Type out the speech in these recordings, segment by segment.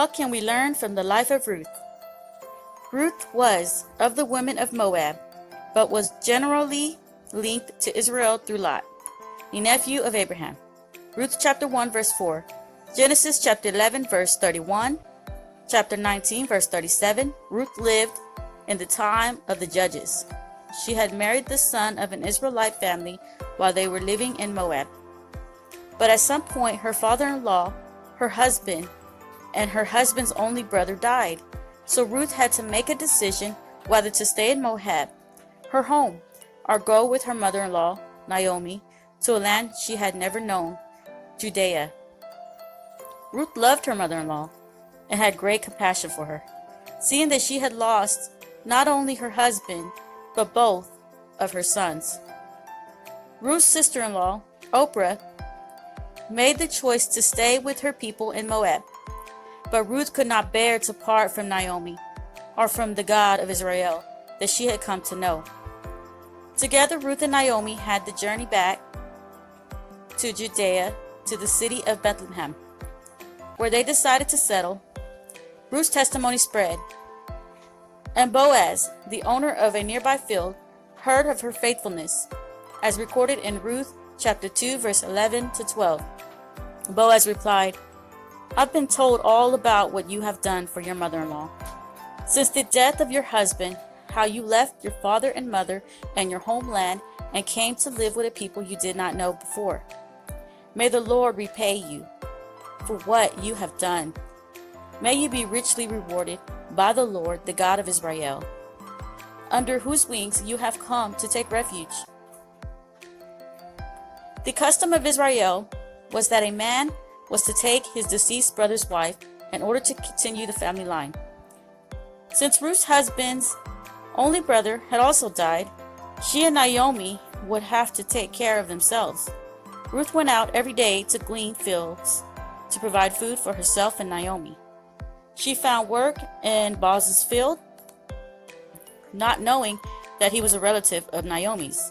What can we learn from the life of Ruth? Ruth was of the women of Moab, but was generally linked to Israel through Lot, the nephew of Abraham. Ruth chapter 1 verse 4, Genesis chapter 11 verse 31, chapter 19 verse 37. Ruth lived in the time of the judges. She had married the son of an Israelite family while they were living in Moab. But at some point her father-in-law, her husband, and her husband's only brother died. So Ruth had to make a decision whether to stay in Moab, her home, or go with her mother-in-law, Naomi, to a land she had never known, Judea. Ruth loved her mother-in-law and had great compassion for her, seeing that she had lost not only her husband, but both of her sons. Ruth's sister-in-law, Oprah, made the choice to stay with her people in Moab. But Ruth could not bear to part from Naomi, or from the God of Israel that she had come to know. Together Ruth and Naomi had the journey back to Judea, to the city of Bethlehem, where they decided to settle. Ruth's testimony spread, and Boaz, the owner of a nearby field, heard of her faithfulness, as recorded in Ruth chapter 2 verse 11 to 12. Boaz replied, "I've been told all about what you have done for your mother-in-law. Since the death of your husband, how you left your father and mother and your homeland and came to live with a people you did not know before. May the Lord repay you for what you have done. May you be richly rewarded by the Lord, the God of Israel, under whose wings you have come to take refuge." The custom of Israel was that a man was to take his deceased brother's wife in order to continue the family line. Since Ruth's husband's only brother had also died, she and Naomi would have to take care of themselves. Ruth went out every day to glean fields to provide food for herself and Naomi. She found work in Boaz's field, not knowing that he was a relative of Naomi's.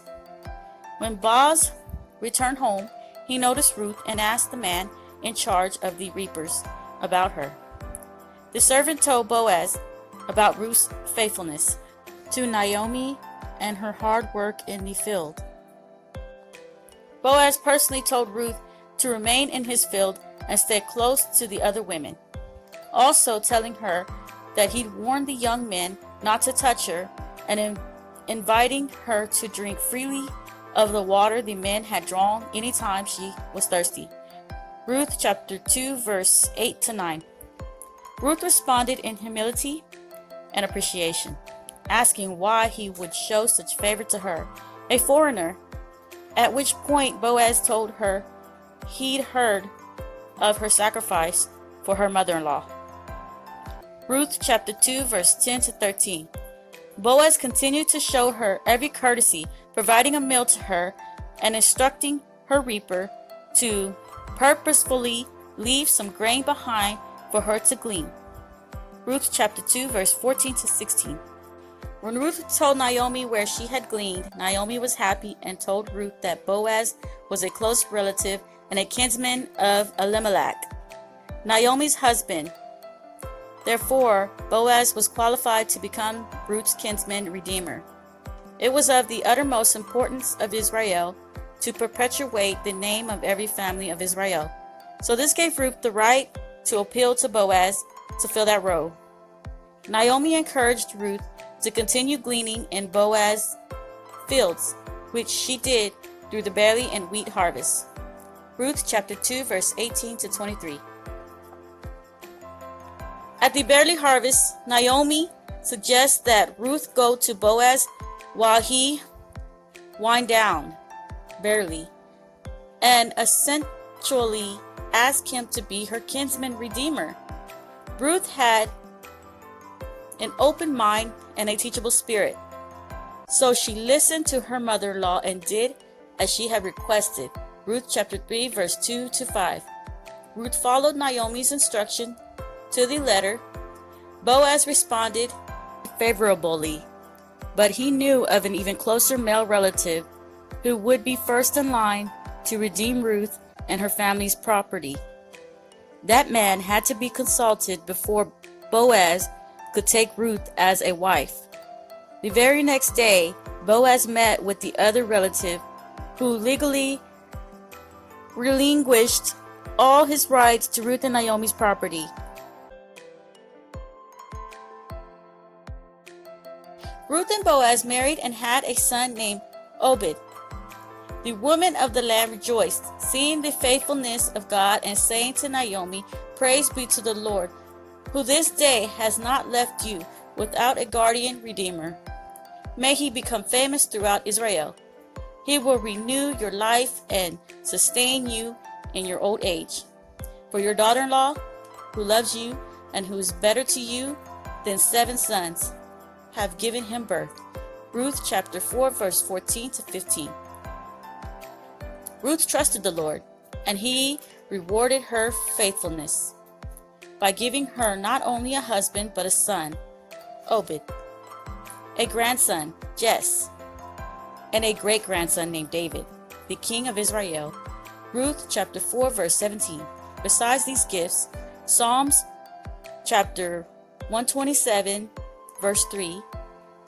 When Boaz returned home, he noticed Ruth and asked the man in charge of the reapers about her. The servant told Boaz about Ruth's faithfulness to Naomi and her hard work in the field. Boaz personally told Ruth to remain in his field and stay close to the other women, also telling her that he'd warned the young men not to touch her and inviting her to drink freely of the water the men had drawn anytime she was thirsty. Ruth chapter 2 verse 8 to 9. Ruth responded in humility and appreciation, asking why he would show such favor to her, a foreigner, at which point Boaz told her he'd heard of her sacrifice for her mother-in-law. Ruth chapter 2 verse 10 to 13. Boaz continued to show her every courtesy, providing a meal to her and instructing her reaper to purposefully leave some grain behind for her to glean. Ruth chapter 2 verse 14 to 16. When Ruth told Naomi where she had gleaned, Naomi was happy and told Ruth that Boaz was a close relative and a kinsman of Elimelech, Naomi's husband. Therefore, Boaz was qualified to become Ruth's kinsman redeemer. It was of the uttermost importance of Israel to perpetuate the name of every family of Israel. So this gave Ruth the right to appeal to Boaz to fill that role. Naomi encouraged Ruth to continue gleaning in Boaz's fields, which she did through the barley and wheat harvest. Ruth chapter 2 verse 18 to 23. At the barley harvest, Naomi suggests that Ruth go to Boaz while he wind down barley, and essentially ask him to be her kinsman redeemer. Ruth had an open mind and a teachable spirit, so she listened to her mother-in-law and did as she had requested. Ruth chapter 3 verse 2 to 5. Ruth followed Naomi's instruction to the letter. Boaz responded favorably, but he knew of an even closer male relative who would be first in line to redeem Ruth and her family's property. That man had to be consulted before Boaz could take Ruth as a wife. The very next day, Boaz met with the other relative who legally relinquished all his rights to Ruth and Naomi's property. Ruth and Boaz married and had a son named Obed. The women of the land rejoiced, seeing the faithfulness of God and saying to Naomi, "Praise be to the Lord, who this day has not left you without a guardian redeemer. May he become famous throughout Israel. He will renew your life and sustain you in your old age. For your daughter-in-law, who loves you and who is better to you than 7 sons, have given him birth." Ruth chapter 4 verse 14 to 15. Ruth trusted the Lord, and he rewarded her faithfulness by giving her not only a husband but a son, Obed, a grandson, Jess, and a great-grandson named David, the king of Israel. Ruth chapter 4 verse 17. Besides these gifts, Psalms chapter 127 verse 3,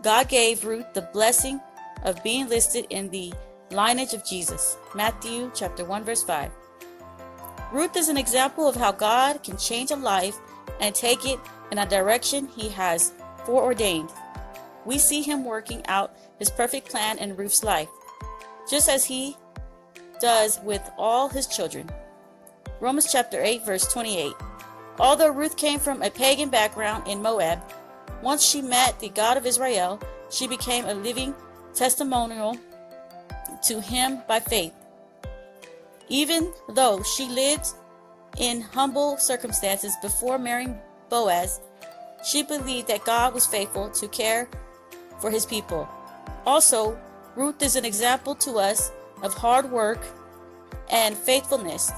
God gave Ruth the blessing of being listed in the lineage of Jesus. Matthew chapter 1 verse 5. Ruth is an example of how God can change a life and take it in a direction he has foreordained. We see him working out his perfect plan in Ruth's life, just as he does with all his children. Romans chapter 8 verse 28. Although Ruth came from a pagan background in Moab, once she met the God of Israel, she became a living testimonial to him by faith. Even though she lived in humble circumstances before marrying Boaz, she believed that God was faithful to care for his people. Also, Ruth is an example to us of hard work and faithfulness.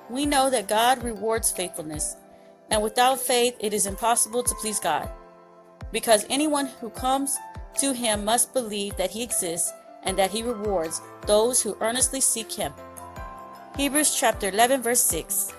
We know that God rewards faithfulness, and without faith it is impossible to please God, because anyone who comes to him must believe that he exists and that he rewards those who earnestly seek him. Hebrews chapter 11 verse 6.